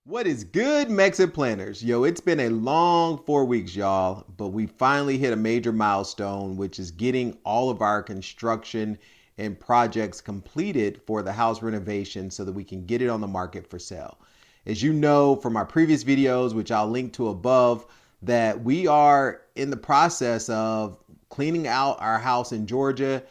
What is good, Mexit planners? Yo, it's been a long 4 weeks, y'all, but we finally hit a major milestone, which is getting all of our construction and projects completed for the house renovation so that we can get it on the market for sale. As you know from our previous videos, which I'll link to above, that we are in the process of cleaning out our house in Georgia,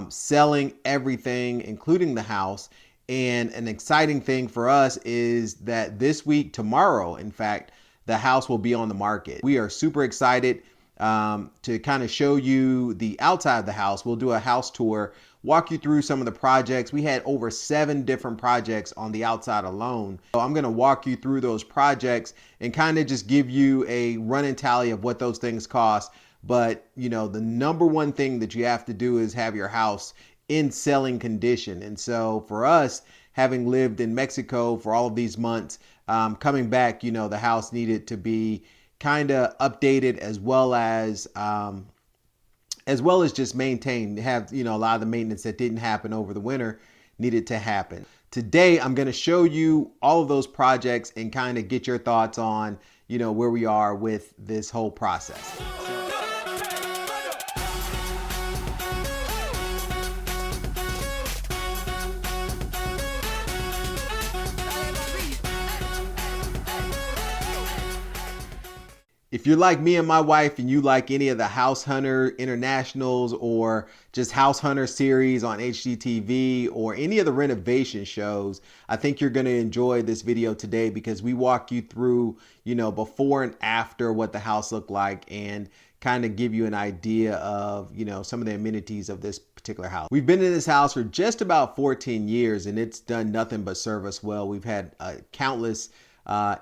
selling everything, including the house. And an exciting thing for us is that this week, tomorrow, in fact, the house will be on the market. We are super excited to kind of show you the outside of the house. We'll do a house tour, walk you through some of the projects. We had over 7 different projects on the outside alone. So I'm going to walk you through those projects and kind of just give you a running tally of what those things cost. But, you know, the number one thing that you have to do is have your house in selling condition. And so for us, having lived in Mexico for all of these months, coming back, you know, the house needed to be kind of updated as well as just maintained. Have, you know, a lot of the maintenance that didn't happen over the winter needed to happen. Today, I'm going to show you all of those projects and kind of get your thoughts on, you know, where we are with this whole process. If you're like me and my wife and you like any of the House Hunter Internationals or just House Hunter series on HGTV or any of the renovation shows, I think you're going to enjoy this video today because we walk you through, you know, before and after what the house looked like and kind of give you an idea of, you know, some of the amenities of this particular house. We've been in this house for just about 14 years and it's done nothing but serve us well. We've had countless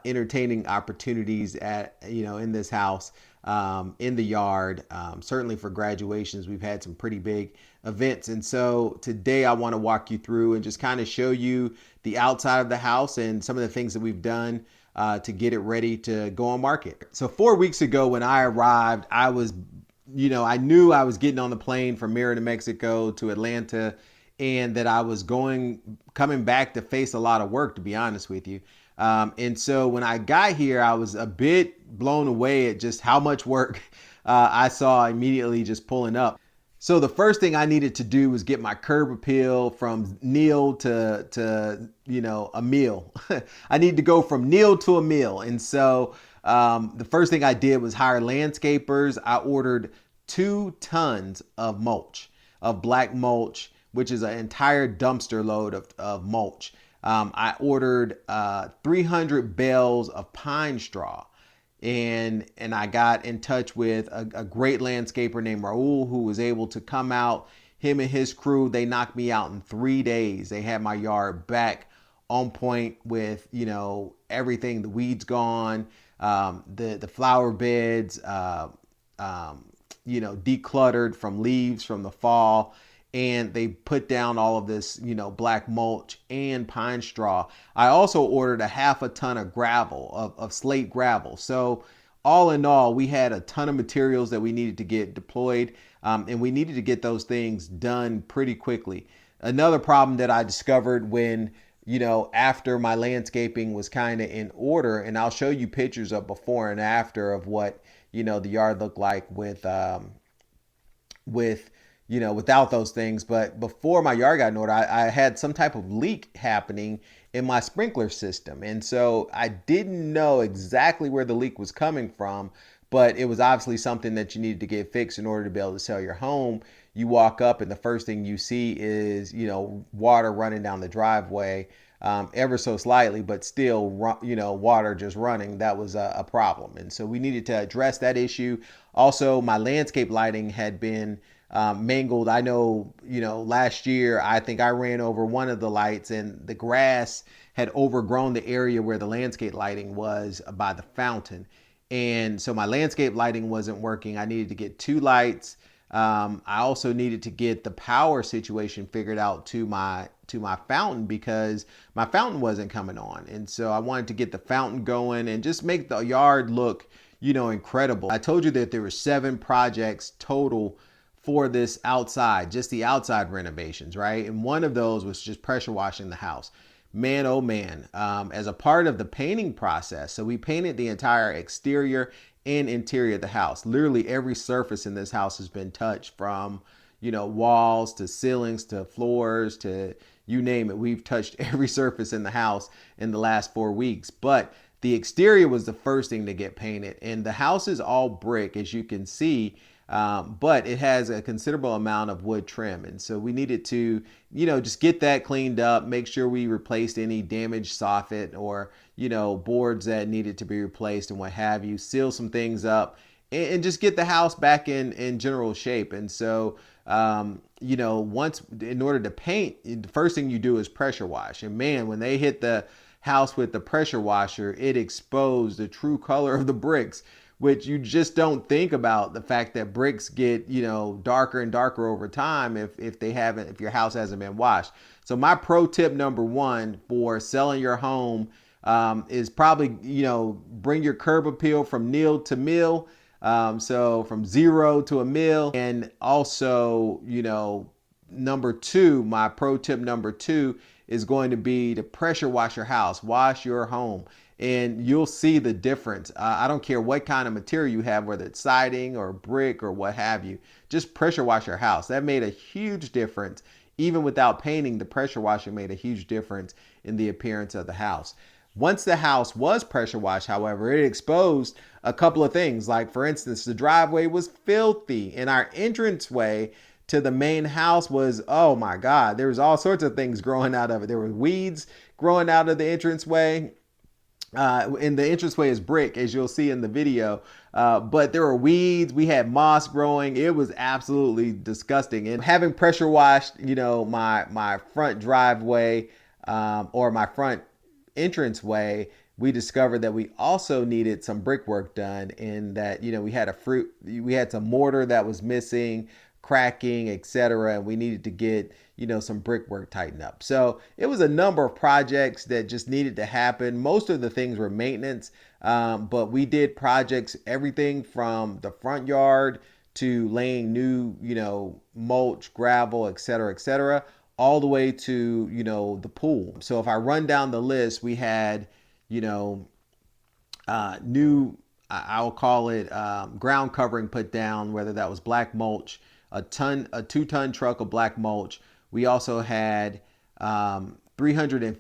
entertaining opportunities at, you know, in this house, in the yard. Certainly for graduations, we've had some pretty big events. And so today I want to walk you through and just kind of show you the outside of the house and some of the things that we've done to get it ready to go on market. So 4 weeks ago when I arrived, I was, you know, I knew I was getting on the plane from Merida, Mexico to Atlanta and that I was coming back to face a lot of work, to be honest with you. And so when I got here, I was a bit blown away at just how much work I saw immediately just pulling up. So the first thing I needed to do was get my curb appeal from nil to you know, a meal. I need to go from nil to a meal. And so the first thing I did was hire landscapers. I ordered 2 tons of mulch, of black mulch, which is an entire dumpster load of mulch. I ordered 300 bales of pine straw, and I got in touch with a great landscaper named Raul who was able to come out. Him and his crew, they knocked me out in 3 days. They had my yard back on point with, you know, everything, the weeds gone, the flower beds, you know, decluttered from leaves from the fall. And they put down all of this, you know, black mulch and pine straw. I also ordered a half a ton of gravel, of slate gravel. So all in all, we had a ton of materials that we needed to get deployed, and we needed to get those things done pretty quickly. Another problem that I discovered when, you know, after my landscaping was kind of in order, and I'll show you pictures of before and after of what, you know, the yard looked like with you know, without those things. But before my yard got in order, I had some type of leak happening in my sprinkler system. And so I didn't know exactly where the leak was coming from, but it was obviously something that you needed to get fixed in order to be able to sell your home. You walk up and the first thing you see is, you know, water running down the driveway, ever so slightly, but still, you know, water just running. That was a problem. And so we needed to address that issue. Also, my landscape lighting had been mangled. I know, you know, last year, I think I ran over one of the lights and the grass had overgrown the area where the landscape lighting was by the fountain. And so my landscape lighting wasn't working. I needed to get 2 lights. I also needed to get the power situation figured out to my fountain because my fountain wasn't coming on. And so I wanted to get the fountain going and just make the yard look, you know, incredible. I told you that there were 7 projects total for this outside, just the outside renovations, right? And one of those was just pressure washing the house. man, oh man, as a part of the painting process. So we painted the entire exterior and interior of the house. Literally every surface in this house has been touched, from, walls to ceilings to floors to you name it. We've touched every surface in the house in the last 4 weeks. But the exterior was the first thing to get painted. And the house is all brick, as you can see. But it has a considerable amount of wood trim. And so we needed to, just get that cleaned up, make sure we replaced any damaged soffit or, boards that needed to be replaced and what have you, seal some things up and just get the house back in general shape. And so, once, in order to paint, the first thing you do is pressure wash. And man, when they hit the house with the pressure washer, it exposed the true color of the bricks, which you just don't think about, the fact that bricks get, darker and darker over time if your house hasn't been washed. So my pro tip number one for selling your home is probably, bring your curb appeal from nil to mill. So from 0 to a mill. And also, number two, my pro tip number two is going to be to pressure wash your house, wash your home, and you'll see the difference. I don't care what kind of material you have, whether it's siding or brick or what have you, just pressure wash your house. That made a huge difference. Even without painting, the pressure washing made a huge difference in the appearance of the house. Once the house was pressure washed, however, it exposed a couple of things. Like, for instance, the driveway was filthy, and our entranceway to the main house was, oh my God, there was all sorts of things growing out of it. There were weeds growing out of the entranceway. And the entranceway is brick, as you'll see in the video. But there were weeds. We had moss growing. It was absolutely disgusting. And having pressure washed, my front driveway or my front entranceway, we discovered that we also needed some brickwork done, and that, we had some mortar that was missing, cracking, etc. And we needed to get, some brickwork tightened up. So it was a number of projects that just needed to happen. Most of the things were maintenance, but we did projects, everything from the front yard to laying new, mulch, gravel, etc., all the way to, the pool. So if I run down the list, we had, new, I'll call it ground covering put down, whether that was black mulch, a 2-ton truck of black mulch. We also had 300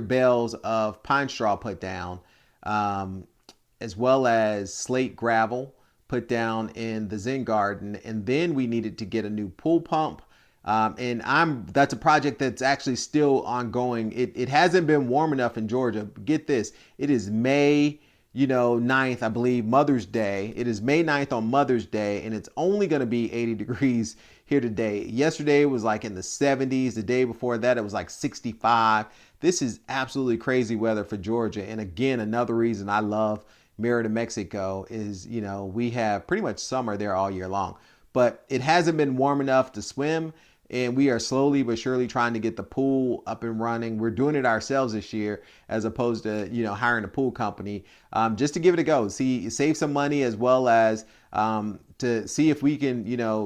bales of pine straw put down, as well as slate gravel put down in the Zen garden. And then we needed to get a new pool pump. That's a project that's actually still ongoing. It hasn't been warm enough in Georgia. Get this, it is May 9th, I believe, Mother's Day. It is May 9th on Mother's Day, and it's only going to be 80 degrees here today. Yesterday it was like in the 70s. The day before that, it was like 65. This is absolutely crazy weather for Georgia. And again, another reason I love Merida, Mexico is, we have pretty much summer there all year long, but it hasn't been warm enough to swim. And we are slowly but surely trying to get the pool up and running. We're doing it ourselves this year, as opposed to, hiring a pool company, just to give it a go. Save some money, as well as to see if we can,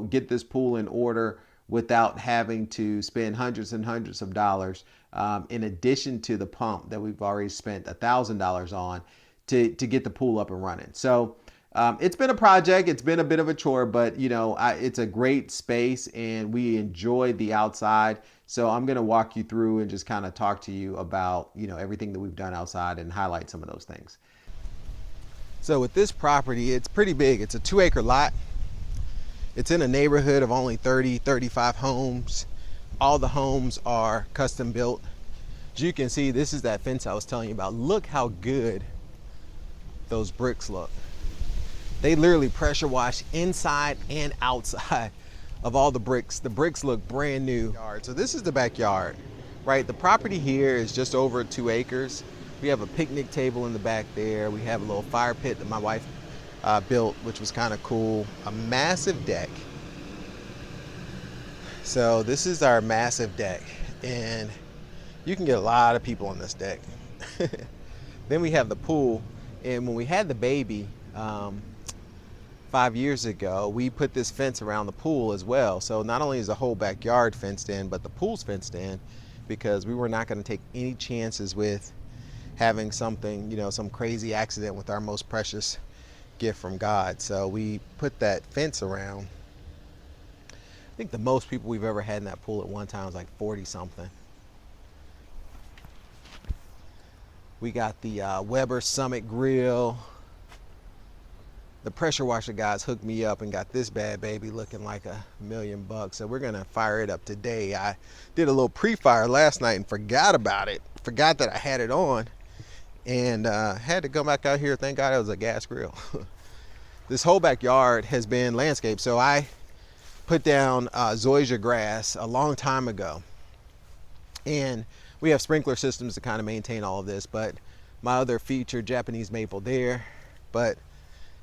get this pool in order without having to spend hundreds and hundreds of dollars, in addition to the pump that we've already spent $1,000 on to get the pool up and running. So it's been a project. It's been a bit of a chore, but it's a great space and we enjoy the outside. So I'm going to walk you through and just kind of talk to you about, everything that we've done outside and highlight some of those things. So with this property, it's pretty big. It's a 2-acre lot. It's in a neighborhood of only 35 homes. All the homes are custom built. As you can see, this is that fence I was telling you about. Look how good those bricks look. They literally pressure wash inside and outside of all the bricks. The bricks look brand new. So this is the backyard, right? The property here is just over 2 acres. We have a picnic table in the back there. We have a little fire pit that my wife built, which was kind of cool. A massive deck. So this is our massive deck, and you can get a lot of people on this deck. Then we have the pool, and when we had the baby, 5 years ago, we put this fence around the pool as well. So not only is the whole backyard fenced in, but the pool's fenced in. because we were not going to take any chances with having something, some crazy accident with our most precious gift from God. So we put that fence around. I think the most people we've ever had in that pool at one time was like 40 something. We got the Weber Summit grill. The pressure washer guys hooked me up and got this bad baby looking like $1,000,000. So we're gonna fire it up today. I did a little pre-fire last night and forgot about it. Forgot that I had it on, and had to go back out here. Thank God it was a gas grill. This whole backyard has been landscaped. So I put down zoysia grass a long time ago, and we have sprinkler systems to kind of maintain all of this. But my other feature, Japanese maple there, but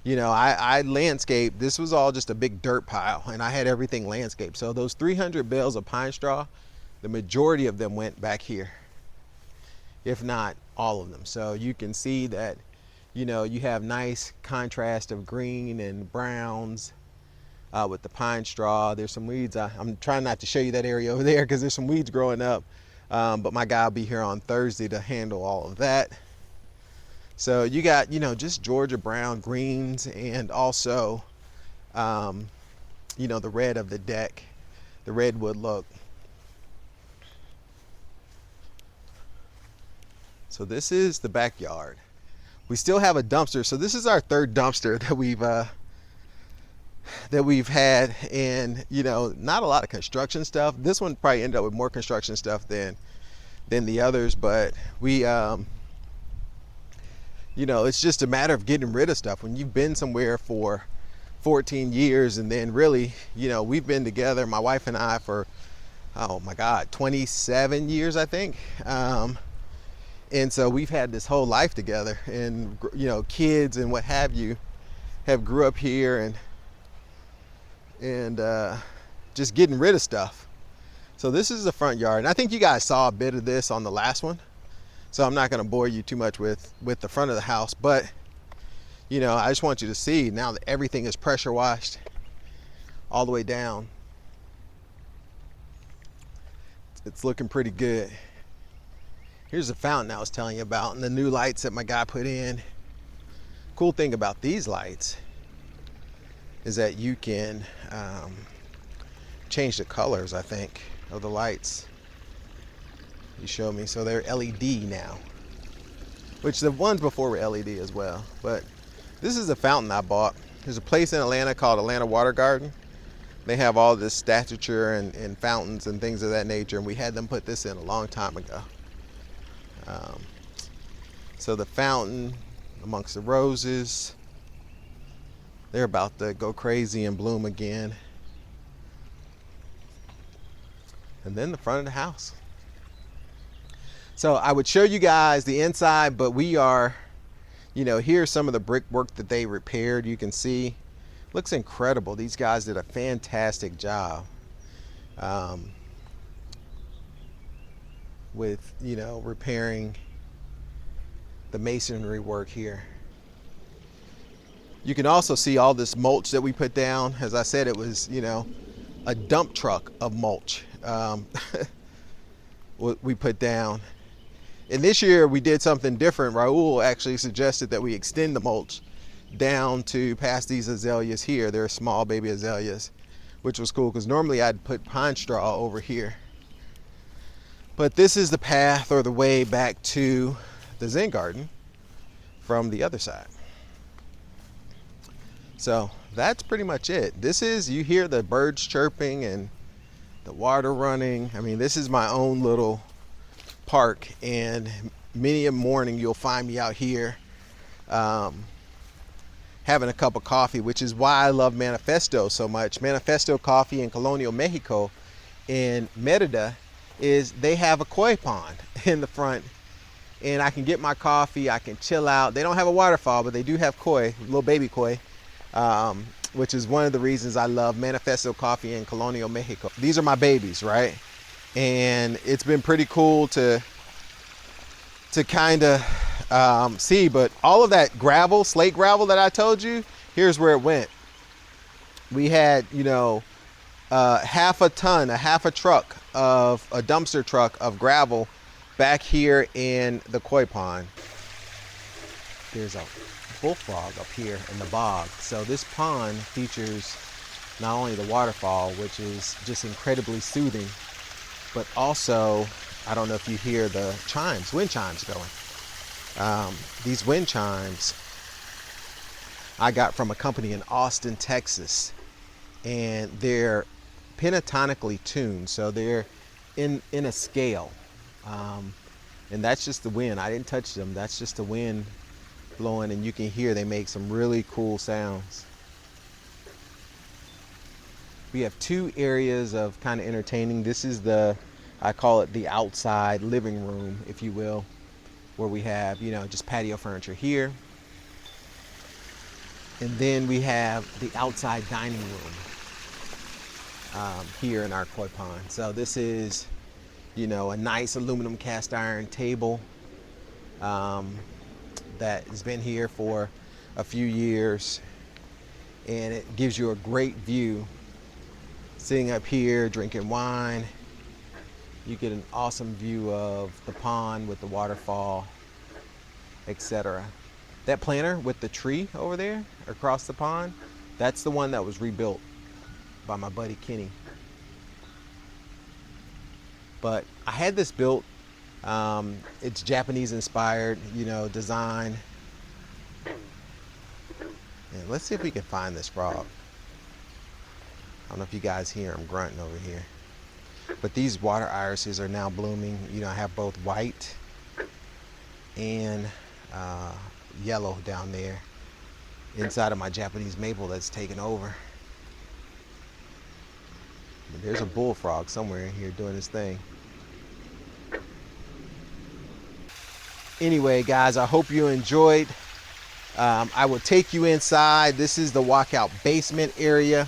I landscaped. This was all just a big dirt pile, and I had everything landscaped. So those 300 bales of pine straw, the majority of them went back here, if not all of them. So you can see that, you have nice contrast of green and browns with the pine straw. There's some weeds. I'm trying not to show you that area over there because there's some weeds growing up. But my guy will be here on Thursday to handle all of that. So you got, just Georgia brown greens, and also, the red of the deck, the redwood look. So this is the backyard. We still have a dumpster. So this is our third dumpster that we've had, and not a lot of construction stuff. This one probably ended up with more construction stuff than the others, but we it's just a matter of getting rid of stuff. When you've been somewhere for 14 years, and then really, we've been together, my wife and I, for, oh my God, 27 years, I think. And so we've had this whole life together, and, kids and what have you have grew up here, and just getting rid of stuff. So this is the front yard. And I think you guys saw a bit of this on the last one, so I'm not going to bore you too much with the front of the house, but I just want you to see now that everything is pressure washed all the way down. It's looking pretty good. Here's the fountain I was telling you about, and the new lights that my guy put in. Cool thing about these lights is that you can change the colors, I think, of the lights. You showed me. So they're LED now, which the ones before were LED as well. But this is a fountain I bought. There's a place in Atlanta called Atlanta Water Garden. They have all this statue and fountains and things of that nature, and we had them put this in a long time ago. So the fountain amongst the roses, they're about to go crazy and bloom again. And then the front of the house. So I would show you guys the inside, but we are, here's some of the brickwork that they repaired. You can see, looks incredible. These guys did a fantastic job with, repairing the masonry work here. You can also see all this mulch that we put down. As I said, it was, a dump truck of mulch we put down. And this year we did something different. Raul actually suggested that we extend the mulch down to past these azaleas here. They're small baby azaleas, which was cool because normally I'd put pine straw over here. But this is the path or the way back to the Zen garden from the other side. So that's pretty much it. This is, you hear the birds chirping and the water running. I mean, this is my own little park, and many a morning you'll find me out here having a cup of coffee, which is why I love Manifesto so much. Manifesto Coffee in Colonial Mexico in Merida is they have a koi pond in the front, and I can get my coffee, I can chill out. They don't have a waterfall, but they do have koi, little baby koi, which is one of the reasons I love Manifesto Coffee in Colonial Mexico. These are my babies, right? And it's been pretty cool to kind of see, but all of that gravel, slate gravel that I told you, here's where it went. We had, half a truck of a dumpster truck of gravel back here in the koi pond. There's a bullfrog up here in the bog. So this pond features not only the waterfall, which is just incredibly soothing, but also, I don't know if you hear the chimes, wind chimes going. These wind chimes I got from a company in Austin, Texas, and they're pentatonically tuned, so they're in a scale, and that's just the wind. I didn't touch them. That's just the wind blowing, and you can hear they make some really cool sounds. We have two areas of kind of entertaining. This is I call it the outside living room, if you will, where we have, just patio furniture here. And then we have the outside dining room here in our koi pond. So this is, a nice aluminum cast iron table that has been here for a few years, and it gives you a great view. Sitting up here drinking wine, you get an awesome view of the pond with the waterfall, etc. That planter with the tree over there across the pond, that's the one that was rebuilt by my buddy Kenny. But I had this built, it's Japanese inspired, design. And let's see if we can find this frog. I don't know if you guys hear him grunting over here. But these water irises are now blooming. I have both white and yellow down there inside of my Japanese maple that's taken over. But there's a bullfrog somewhere in here doing his thing. Anyway, guys, I hope you enjoyed. I will take you inside. This is the walkout basement area,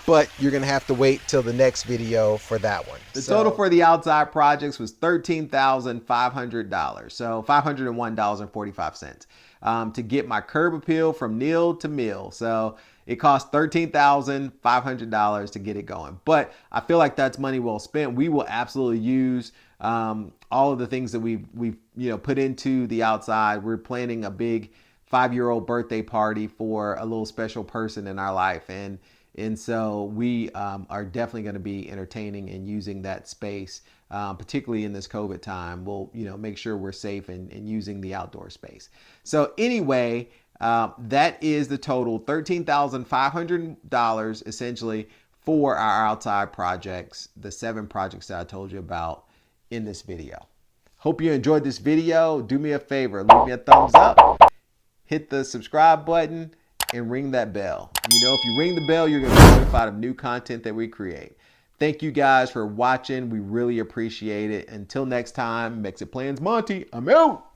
but you're gonna have to wait till the next video for that one. The total for the outside projects was $13,500, so $501.45 to get my curb appeal from nil to mill. So it cost $13,500 to get it going, but I feel like that's money well spent. We will absolutely use all of the things that we've put into the outside. We're planning a big 5-year-old birthday party for a little special person in our life, and so we are definitely going to be entertaining and using that space, particularly in this COVID time. We'll make sure we're safe and using the outdoor space. So anyway, that is the total, $13,500 essentially for our outside projects, the 7 projects that I told you about in this video. Hope you enjoyed this video. Do me a favor, leave me a thumbs up, hit the subscribe button, and ring that bell. If you ring the bell, you're going to be notified of new content that we create. Thank you guys for watching. We really appreciate it. Until next time, MexitPlans Monty, I'm out.